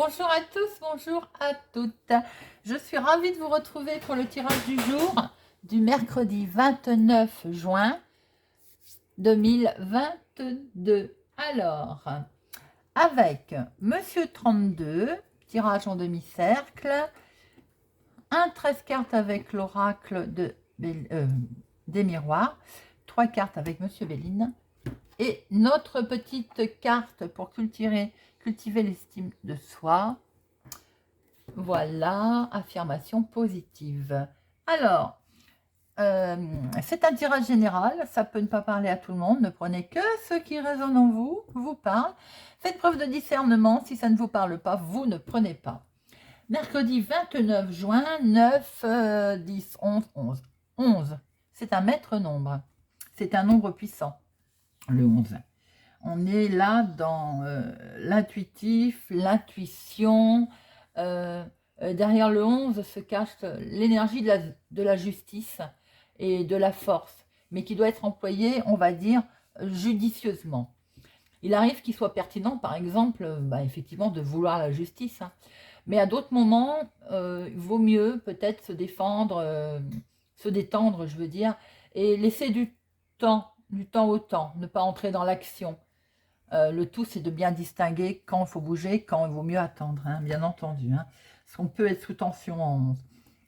Bonjour à tous, bonjour à toutes. Je suis ravie de vous retrouver pour le tirage du jour du mercredi 29 juin 2022. Alors, avec Monsieur 32, tirage en demi-cercle, un 13 cartes avec l'oracle des miroirs, 3 cartes avec Monsieur Béline, et notre petite carte pour cultiver l'estime de soi. Voilà, affirmation positive. Alors, c'est un tirage général, ça peut ne pas parler à tout le monde, ne prenez que ce qui résonne en vous, vous parle. Faites preuve de discernement, si ça ne vous parle pas, vous ne prenez pas. Mercredi 29 juin, 9, 10, 11, 11. 11, c'est un maître nombre, c'est un nombre puissant, le 11. On est là dans l'intuitif, l'intuition. Derrière le 11 se cache l'énergie de la justice et de la force, mais qui doit être employée, on va dire, judicieusement. Il arrive qu'il soit pertinent, par exemple, effectivement, de vouloir la justice, hein. Mais à d'autres moments, il vaut mieux peut-être se défendre, se détendre, je veux dire, et laisser du temps au temps, ne pas entrer dans l'action. Le tout, c'est de bien distinguer quand il faut bouger, quand il vaut mieux attendre, hein, bien entendu. Hein, parce qu'on peut être sous tension en 11.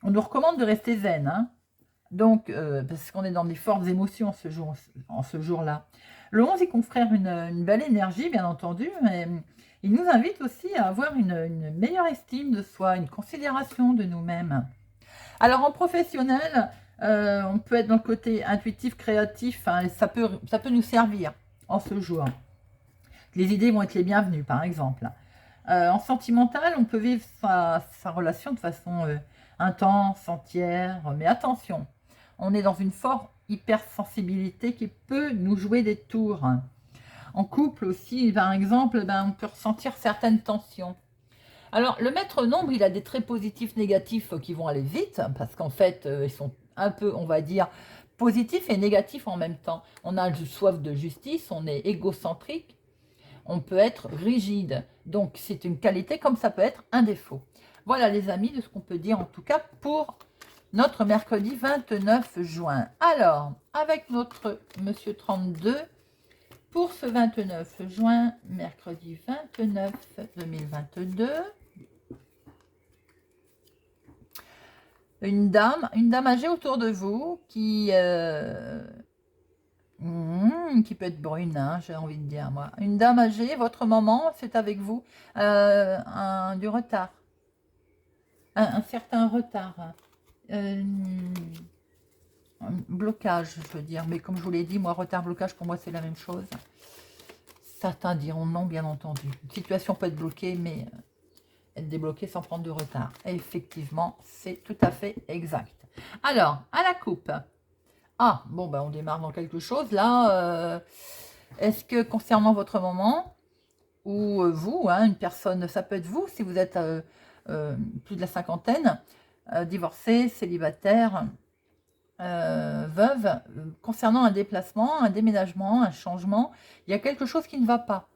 On nous recommande de rester zen, hein, donc, parce qu'on est dans des fortes émotions en ce jour-là. Le 11, il confère une belle énergie, bien entendu, mais il nous invite aussi à avoir une meilleure estime de soi, une considération de nous-mêmes. Alors, en professionnel, on peut être dans le côté intuitif, créatif, hein, et ça peut nous servir en ce jour. Les idées vont être les bienvenues, par exemple. En sentimental, on peut vivre sa relation de façon intense, entière, mais attention, on est dans une forte hypersensibilité qui peut nous jouer des tours. En couple aussi, par exemple, on peut ressentir certaines tensions. Alors, le maître nombre, il a des traits positifs, négatifs qui vont aller vite, parce qu'en fait, ils sont un peu, on va dire, positifs et négatifs en même temps. On a soif de justice, on est égocentrique, on peut être rigide. Donc, c'est une qualité comme ça peut être un défaut. Voilà les amis, de ce qu'on peut dire en tout cas pour notre mercredi 29 juin. Alors, avec notre Monsieur 32, pour ce 29 juin, mercredi 29 2022, une dame âgée autour de vous qui peut être brune, hein, j'ai envie de dire, moi. Une dame âgée, votre maman, c'est avec vous, du retard. Un certain retard. Un blocage, je veux dire. Mais comme je vous l'ai dit, moi, retard, blocage, pour moi, c'est la même chose. Certains diront non, bien entendu. Une situation peut être bloquée, mais être débloquée sans prendre de retard. Et effectivement, c'est tout à fait exact. Alors, à la coupe. Ah, bon, on démarre dans quelque chose. Là, est-ce que concernant votre maman, ou vous, hein, une personne, ça peut être vous, si vous êtes plus de la cinquantaine, divorcé, célibataire, veuve, concernant un déplacement, un déménagement, un changement, il y a quelque chose qui ne va pas.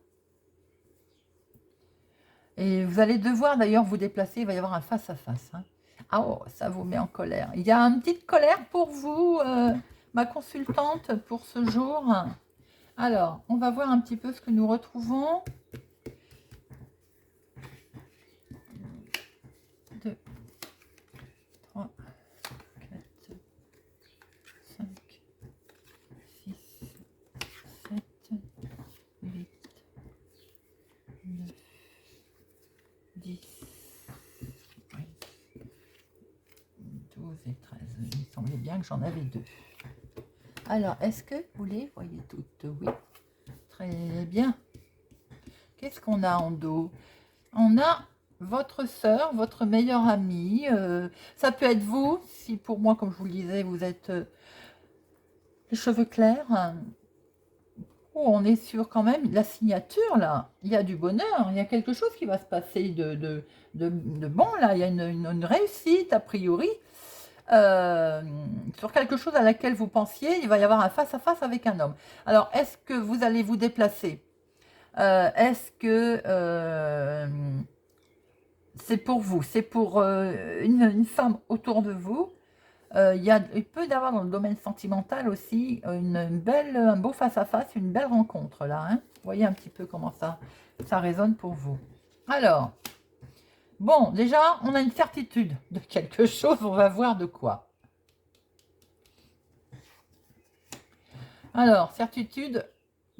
Et vous allez devoir d'ailleurs vous déplacer, il va y avoir un face-à-face. Hein. Ah, oh, ça vous met en colère. Il y a une petite colère pour vous, ma consultante, pour ce jour. Alors, on va voir un petit peu ce que nous retrouvons. 2, 3, 4, 5, 6, 7, 8, 9, 10, 12 et 13. Il semblait bien que j'en avais 2. Alors, est-ce que vous les voyez toutes? Oui. Très bien. Qu'est-ce qu'on a en dos? On a votre sœur, votre meilleure amie. Ça peut être vous, si pour moi, comme je vous le disais, vous êtes les cheveux clairs. Oh, on est sur quand même la signature, là. Il y a du bonheur, il y a quelque chose qui va se passer de bon, là. Il y a une réussite, a priori. Sur quelque chose à laquelle vous pensiez, il va y avoir un face-à-face avec un homme. Alors, est-ce que vous allez vous déplacer? Est-ce que c'est pour vous, c'est pour une femme autour de vous. Il peut y avoir dans le domaine sentimental aussi un beau face-à-face, une belle rencontre là. Hein. Vous voyez un petit peu comment ça résonne pour vous. Alors, bon, déjà, on a une certitude de quelque chose, on va voir de quoi. Alors, certitude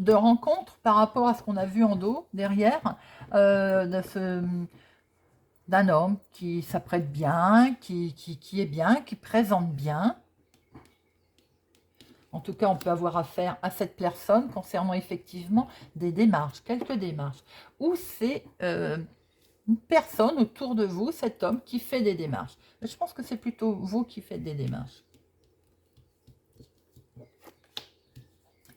de rencontre par rapport à ce qu'on a vu en dos, derrière, d'un homme qui s'apprête bien, qui est bien, qui présente bien. En tout cas, on peut avoir affaire à cette personne concernant effectivement des démarches, quelques démarches. Ou c'est une personne autour de vous, cet homme qui fait des démarches. Je pense que c'est plutôt vous qui faites des démarches.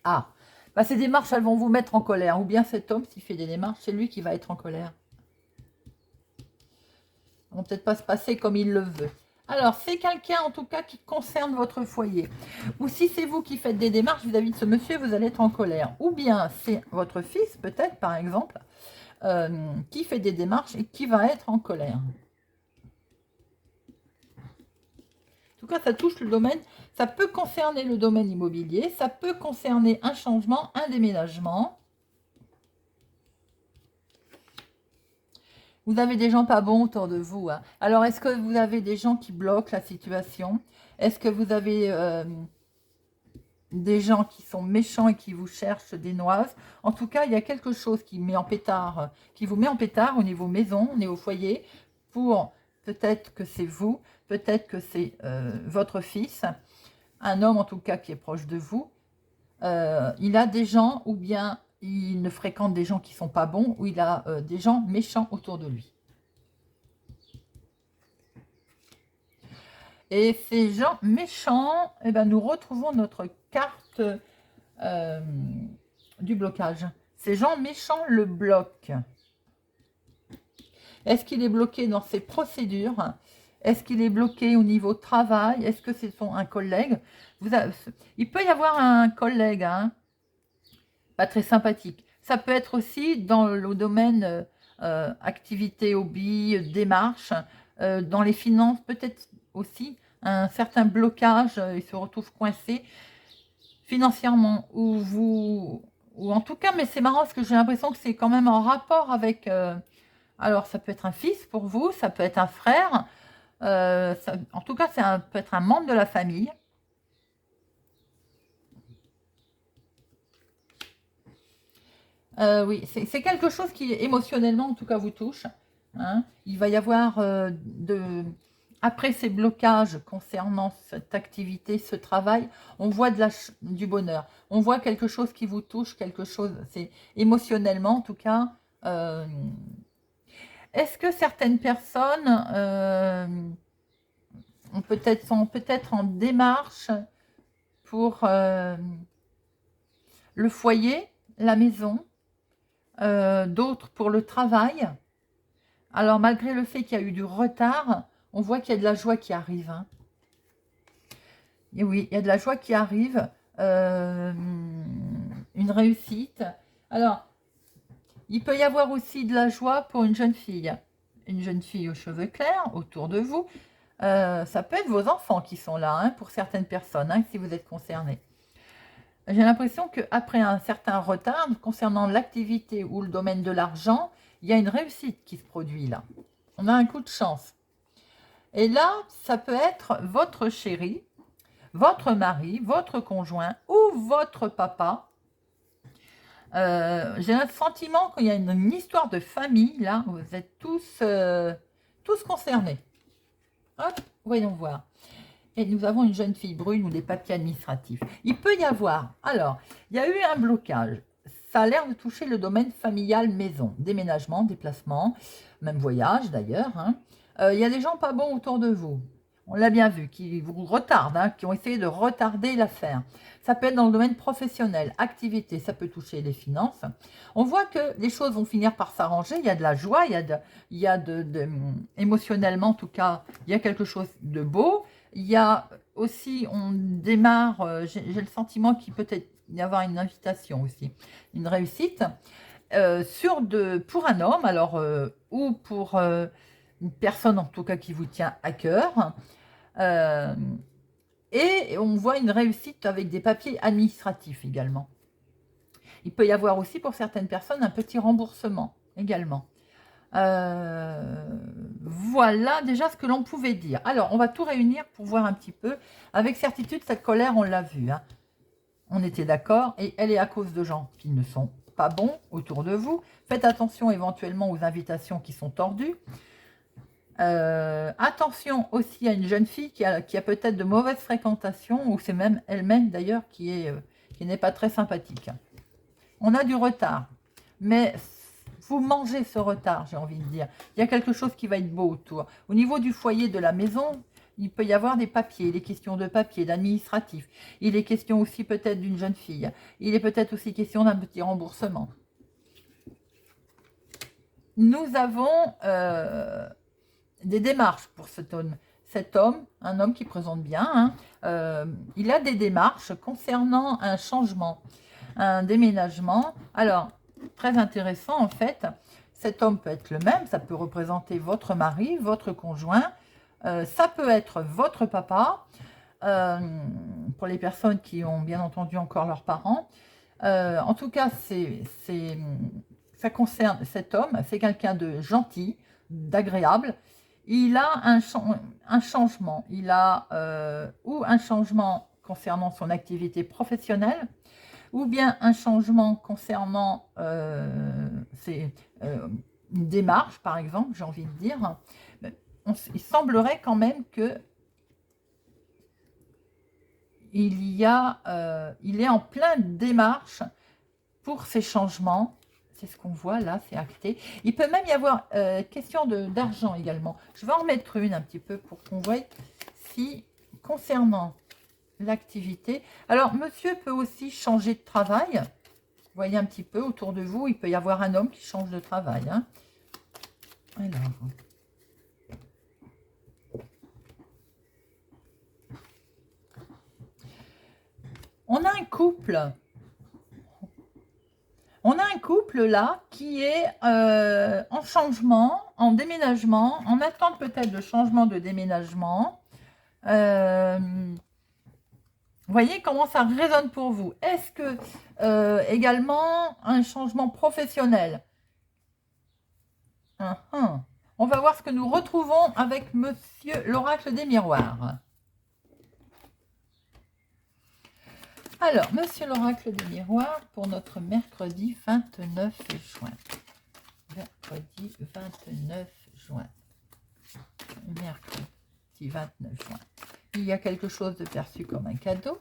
Ah, bah ces démarches, elles vont vous mettre en colère. Ou bien cet homme, s'il fait des démarches, c'est lui qui va être en colère. Ça va peut-être pas se passer comme il le veut. Alors, c'est quelqu'un, en tout cas, qui concerne votre foyer. Ou si c'est vous qui faites des démarches vis-à-vis de ce monsieur, vous allez être en colère. Ou bien c'est votre fils, peut-être, par exemple, qui fait des démarches et qui va être en colère. En tout cas, ça touche le domaine, ça peut concerner le domaine immobilier, ça peut concerner un changement, un déménagement. Vous avez des gens pas bons autour de vous. Hein. Alors, est-ce que vous avez des gens qui bloquent la situation? Est-ce que vous avez des gens qui sont méchants et qui vous cherchent des noises? En tout cas, il y a quelque chose qui met en pétard, qui vous met en pétard au niveau maison, au niveau foyer, pour peut-être que c'est vous, peut-être que c'est votre fils, un homme en tout cas qui est proche de vous. Il a des gens, ou bien il ne fréquente des gens qui ne sont pas bons, ou il a des gens méchants autour de lui. Et ces gens méchants, eh ben, nous retrouvons notre carte du blocage. Ces gens méchants le bloquent. Est-ce qu'il est bloqué dans ses procédures? Est-ce qu'il est bloqué au niveau travail? Est-ce que c'est un collègue? Il peut y avoir un collègue, hein, pas très sympathique. Ça peut être aussi dans le domaine activité, hobby, démarche, dans les finances, peut-être aussi un certain blocage, il se retrouve coincé financièrement, ou en tout cas, mais c'est marrant parce que j'ai l'impression que c'est quand même en rapport avec, alors ça peut être un fils pour vous, ça peut être un frère, en tout cas, peut être un membre de la famille. Oui, c'est quelque chose qui émotionnellement, en tout cas, vous touche. Hein. Il va y avoir après ces blocages concernant cette activité, ce travail, on voit du bonheur. On voit quelque chose qui vous touche, quelque chose, c'est émotionnellement, en tout cas. Est-ce que certaines personnes sont peut-être en démarche pour le foyer, la maison, d'autres pour le travail? Alors, malgré le fait qu'il y a eu du retard, on voit qu'il y a de la joie qui arrive. Hein. Et oui, il y a de la joie qui arrive, une réussite. Alors, il peut y avoir aussi de la joie pour une jeune fille aux cheveux clairs autour de vous. Ça peut être vos enfants qui sont là, hein, pour certaines personnes, hein, si vous êtes concernés. J'ai l'impression qu'après un certain retard concernant l'activité ou le domaine de l'argent, il y a une réussite qui se produit là. On a un coup de chance. Et là, ça peut être votre chéri, votre mari, votre conjoint ou votre papa. J'ai un sentiment qu'il y a une histoire de famille là, vous êtes tous concernés. Hop, voyons voir. Et nous avons une jeune fille brune ou des papiers administratifs. Il peut y avoir, alors, il y a eu un blocage. Ça a l'air de toucher le domaine familial maison. Déménagement, déplacement, même voyage d'ailleurs. Hein. Il y a des gens pas bons autour de vous. On l'a bien vu, qui vous retardent, hein, qui ont essayé de retarder l'affaire. Ça peut être dans le domaine professionnel, activité, ça peut toucher les finances. On voit que les choses vont finir par s'arranger. Il y a de la joie, émotionnellement en tout cas, il y a quelque chose de beau. Il y a aussi, on démarre, j'ai le sentiment qu'il peut y avoir une invitation aussi, une réussite pour un homme, alors ou pour une personne en tout cas qui vous tient à cœur. Et on voit une réussite avec des papiers administratifs également. Il peut y avoir aussi pour certaines personnes un petit remboursement également. Voilà déjà ce que l'on pouvait dire. Alors, on va tout réunir pour voir un petit peu. Avec certitude, cette colère, on l'a vue. Hein. On était d'accord. Et elle est à cause de gens qui ne sont pas bons autour de vous. Faites attention éventuellement aux invitations qui sont tordues. Attention aussi à une jeune fille qui a peut-être de mauvaises fréquentations, ou c'est même elle-même d'ailleurs qui n'est pas très sympathique. On a du retard. Mais vous mangez ce retard, j'ai envie de dire. Il y a quelque chose qui va être beau autour. Au niveau du foyer de la maison, il peut y avoir des papiers, des questions de papier, d'administratif. Il est question aussi peut-être d'une jeune fille. Il est peut-être aussi question d'un petit remboursement. Nous avons des démarches pour cet homme, un homme qui présente bien. Hein, il a des démarches concernant un changement, un déménagement. Alors, très intéressant en fait, cet homme peut être le même, ça peut représenter votre mari, votre conjoint, ça peut être votre papa, pour les personnes qui ont bien entendu encore leurs parents. En tout cas, ça concerne cet homme, c'est quelqu'un de gentil, d'agréable. Il a un changement, il a ou un changement concernant son activité professionnelle, ou bien un changement concernant une démarche, par exemple, j'ai envie de dire. Il semblerait quand même que il est en pleine démarche pour ces changements. C'est ce qu'on voit là, c'est acté. Il peut même y avoir question d'argent également. Je vais en mettre une un petit peu pour qu'on voie si, concernant l'activité. Alors, monsieur peut aussi changer de travail. Vous voyez un petit peu autour de vous, il peut y avoir un homme qui change de travail. Hein. Alors. On a un couple. On a un couple là qui est en changement, en déménagement, en attente peut-être de changement de déménagement. Vous voyez comment ça résonne pour vous. Est-ce que également un changement professionnel? On va voir ce que nous retrouvons avec monsieur l'oracle des miroirs. Alors, monsieur l'oracle des miroirs, pour notre mercredi 29 juin. Mercredi 29 juin. Mercredi 29 juin. Il y a quelque chose de perçu comme un cadeau,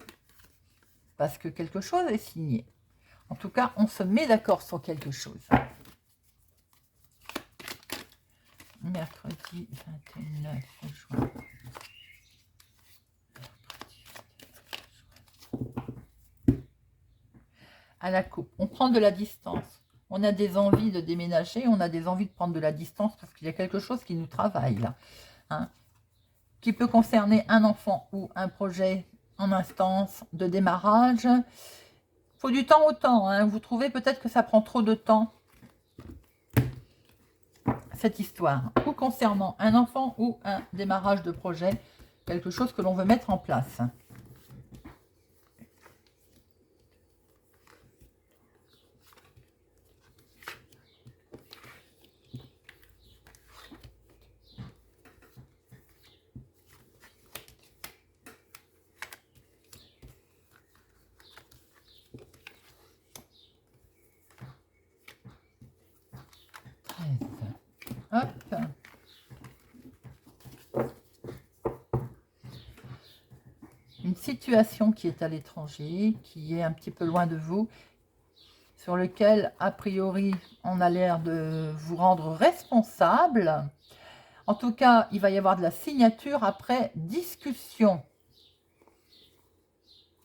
parce que quelque chose est signé. En tout cas, on se met d'accord sur quelque chose. Mercredi 29 juin. À la coupe, on prend de la distance. On a des envies de déménager, on a des envies de prendre de la distance parce qu'il y a quelque chose qui nous travaille là. Hein, qui peut concerner un enfant ou un projet en instance de démarrage. Il faut du temps au temps. Hein. Vous trouvez peut-être que ça prend trop de temps, cette histoire. Ou concernant un enfant ou un démarrage de projet. Quelque chose que l'on veut mettre en place. Hop. Une situation qui est à l'étranger, qui est un petit peu loin de vous, sur lequel, a priori, on a l'air de vous rendre responsable. En tout cas, il va y avoir de la signature après discussion.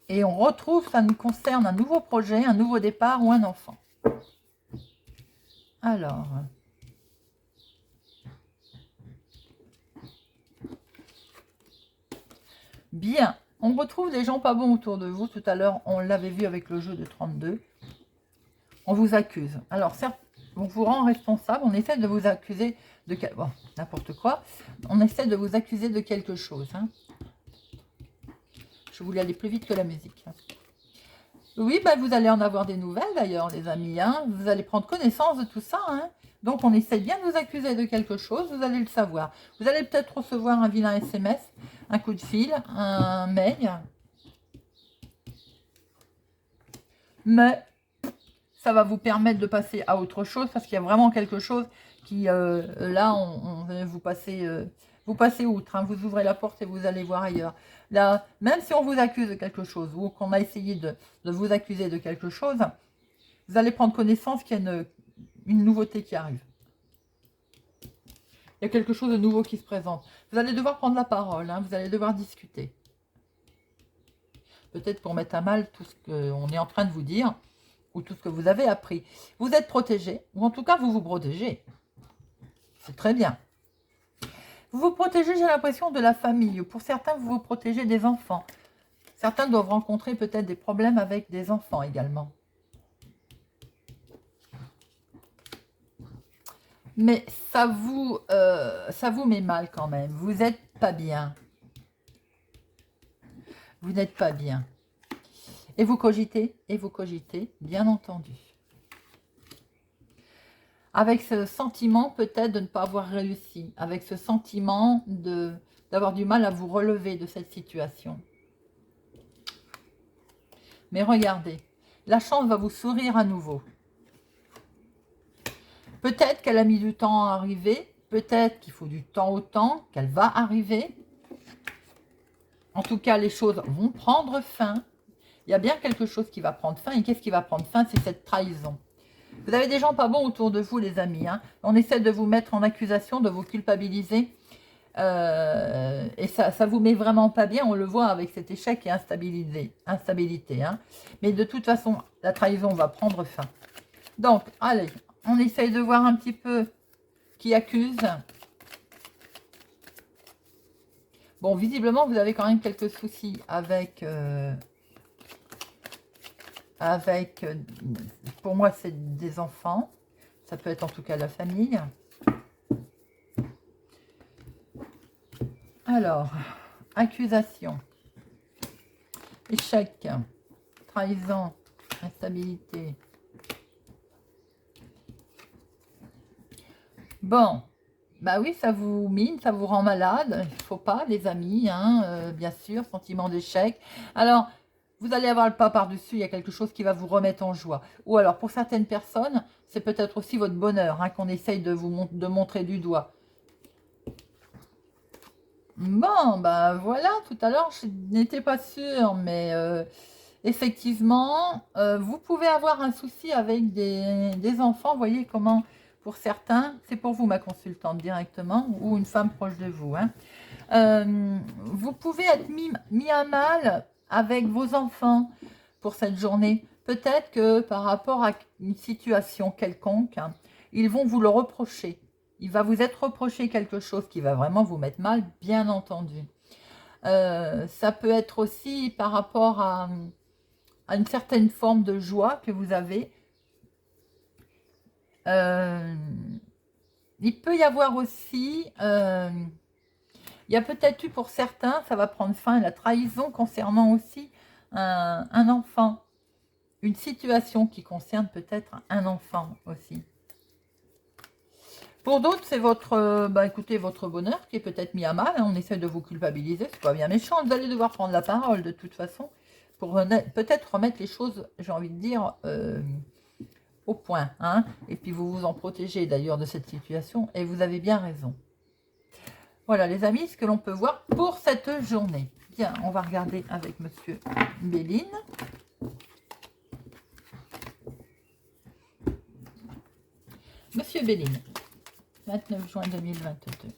Et on retrouve, ça nous concerne un nouveau projet, un nouveau départ ou un enfant. Alors... Bien, on retrouve des gens pas bons autour de vous. Tout à l'heure, on l'avait vu avec le jeu de 32. On vous accuse. Alors, certes, on vous rend responsable, on essaie de vous accuser de... Bon, n'importe quoi. On essaie de vous accuser de quelque chose. Hein. Je voulais aller plus vite que la musique. Oui, bah, vous allez en avoir des nouvelles d'ailleurs, les amis. Hein. Vous allez prendre connaissance de tout ça. Hein. Donc, on essaie bien de vous accuser de quelque chose, vous allez le savoir. Vous allez peut-être recevoir un vilain SMS, un coup de fil, un mail. Mais ça va vous permettre de passer à autre chose parce qu'il y a vraiment quelque chose qui, là, on va vous passez outre. Hein. Vous ouvrez la porte et vous allez voir ailleurs. Là, même si on vous accuse de quelque chose ou qu'on a essayé de vous accuser de quelque chose, vous allez prendre connaissance qu'il y a une nouveauté qui arrive. Il y a quelque chose de nouveau qui se présente. Vous allez devoir prendre la parole, hein, vous allez devoir discuter. Peut-être pour mettre à mal tout ce qu'on est en train de vous dire ou tout ce que vous avez appris. Vous êtes protégé, ou en tout cas vous vous protégez. C'est très bien. Vous vous protégez, j'ai l'impression, de la famille. Pour certains, vous vous protégez des enfants. Certains doivent rencontrer peut-être des problèmes avec des enfants également. Mais ça vous met mal quand même. Vous n'êtes pas bien. Vous n'êtes pas bien. Et vous cogitez, bien entendu. Avec ce sentiment peut-être de ne pas avoir réussi. Avec ce sentiment d'avoir du mal à vous relever de cette situation. Mais regardez, la chance va vous sourire à nouveau. Peut-être qu'elle a mis du temps à arriver, peut-être qu'il faut du temps au temps, qu'elle va arriver. En tout cas, les choses vont prendre fin. Il y a bien quelque chose qui va prendre fin. Et qu'est-ce qui va prendre fin? C'est cette trahison. Vous avez des gens pas bons autour de vous, les amis. Hein. On essaie de vous mettre en accusation, de vous culpabiliser. Et ça vous met vraiment pas bien. On le voit avec cet échec et instabilité. Hein. Mais de toute façon, la trahison va prendre fin. Donc, allez, on essaye de voir un petit peu qui accuse. Bon, visiblement, vous avez quand même quelques soucis avec... pour moi, c'est des enfants. Ça peut être en tout cas la famille. Alors, accusation, échec, trahison, instabilité. Bon, bah oui, ça vous mine, ça vous rend malade. Il ne faut pas, les amis, hein, bien sûr, sentiment d'échec. Alors, vous allez avoir le pas par-dessus, il y a quelque chose qui va vous remettre en joie. Ou alors, pour certaines personnes, c'est peut-être aussi votre bonheur hein, qu'on essaye de montrer du doigt. Bon, ben voilà, tout à l'heure, je n'étais pas sûre, mais effectivement, vous pouvez avoir un souci avec des enfants. Vous voyez comment, pour certains, c'est pour vous, ma consultante, directement, ou une femme proche de vous. Hein. Vous pouvez être mis à mal avec vos enfants pour cette journée. Peut-être que par rapport à une situation quelconque, hein, ils vont vous le reprocher. Il va vous être reproché quelque chose qui va vraiment vous mettre mal, bien entendu. Ça peut être aussi par rapport à une certaine forme de joie que vous avez. Il peut y avoir aussi... il y a peut-être eu pour certains, ça va prendre fin, la trahison concernant aussi un enfant. Une situation qui concerne peut-être un enfant aussi. Pour d'autres, c'est votre, écoutez, votre bonheur qui est peut-être mis à mal. Hein, on essaie de vous culpabiliser, c'est pas bien méchant. Vous allez devoir prendre la parole de toute façon pour peut-être remettre les choses, j'ai envie de dire, au point. Hein, et puis vous vous en protégez d'ailleurs de cette situation et vous avez bien raison. Voilà les amis, ce que l'on peut voir pour cette journée. Bien, on va regarder avec Monsieur Béline. Monsieur Béline. 29 juin 2022.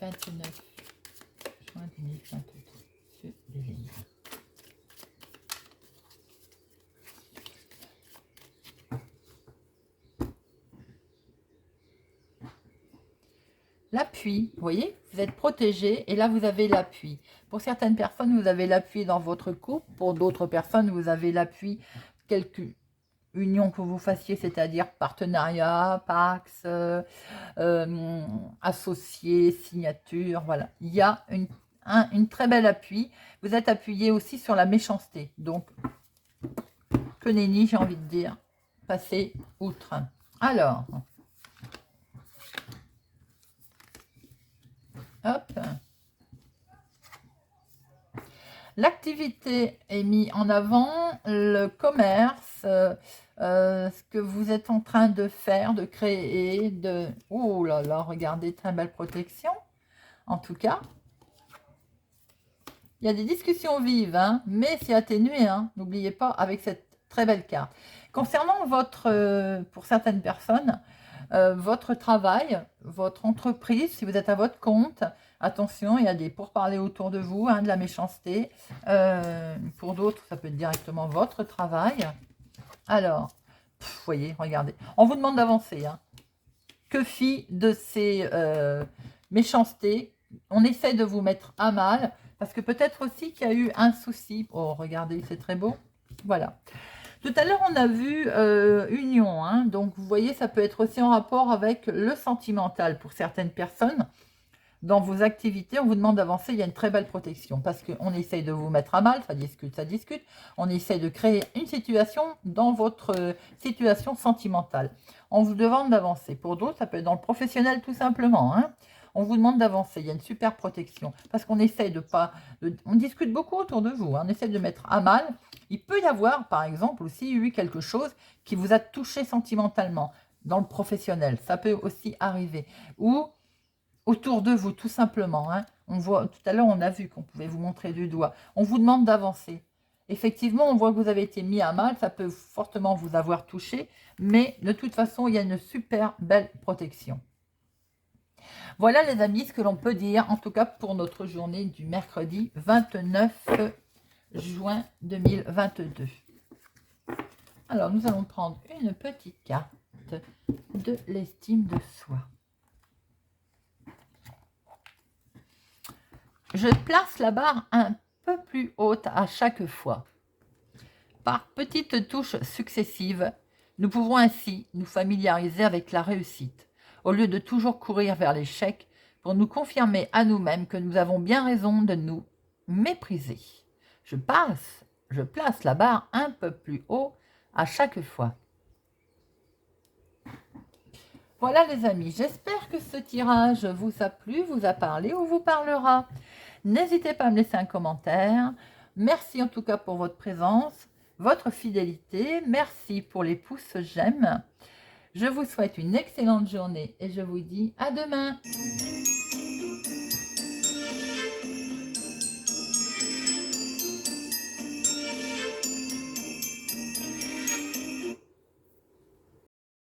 29 juin 2022. Monsieur Béline. L'appui, vous voyez, vous êtes protégé et là vous avez l'appui. Pour certaines personnes, vous avez l'appui dans votre couple. Pour d'autres personnes, vous avez l'appui union que vous fassiez, c'est-à-dire partenariat, Pax, associé, signature, voilà. Il y a une très belle appui. Vous êtes appuyé aussi sur la méchanceté. Donc, que nenni, j'ai envie de dire. Passez outre. Alors, hop. L'activité est mise en avant, le commerce, ce que vous êtes en train de faire, de créer, de... Oh là là, regardez, très belle protection. En tout cas, il y a des discussions vives, hein, mais c'est atténué, hein, n'oubliez pas, avec cette très belle carte. Concernant votre, pour certaines personnes, votre travail, votre entreprise, si vous êtes à votre compte, attention, il y a des pourparlers autour de vous, hein, de la méchanceté. Pour d'autres, ça peut être directement votre travail. Alors, voyez, regardez. On vous demande d'avancer. Hein. Que fit de ces méchancetés? On essaie de vous mettre à mal, parce que peut-être aussi qu'il y a eu un souci. Oh, regardez, c'est très beau. Voilà. Tout à l'heure, on a vu union, hein, donc vous voyez, ça peut être aussi en rapport avec le sentimental pour certaines personnes. Dans vos activités, on vous demande d'avancer, il y a une très belle protection parce qu'on essaye de vous mettre à mal, ça discute, ça discute. On essaye de créer une situation dans votre situation sentimentale. On vous demande d'avancer. Pour d'autres, ça peut être dans le professionnel tout simplement, hein. On vous demande d'avancer, il y a une super protection parce qu'on essaye de pas... on discute beaucoup autour de vous, hein, on essaie de mettre à mal. Il peut y avoir, par exemple, aussi eu quelque chose qui vous a touché sentimentalement dans le professionnel. Ça peut aussi arriver. Ou autour de vous, tout simplement. Hein. On voit, tout à l'heure, on a vu qu'on pouvait vous montrer du doigt. On vous demande d'avancer. Effectivement, on voit que vous avez été mis à mal. Ça peut fortement vous avoir touché. Mais de toute façon, il y a une super belle protection. Voilà les amis, ce que l'on peut dire, en tout cas pour notre journée du mercredi 29 juin 2022. Alors, nous allons prendre une petite carte de l'estime de soi. Je place la barre un peu plus haute à chaque fois. Par petites touches successives, nous pouvons ainsi nous familiariser avec la réussite, au lieu de toujours courir vers l'échec pour nous confirmer à nous-mêmes que nous avons bien raison de nous mépriser. Je place la barre un peu plus haut à chaque fois. Voilà les amis, j'espère que ce tirage vous a plu, vous a parlé ou vous parlera. N'hésitez pas à me laisser un commentaire. Merci en tout cas pour votre présence, votre fidélité. Merci pour les pouces j'aime. Je vous souhaite une excellente journée et je vous dis à demain.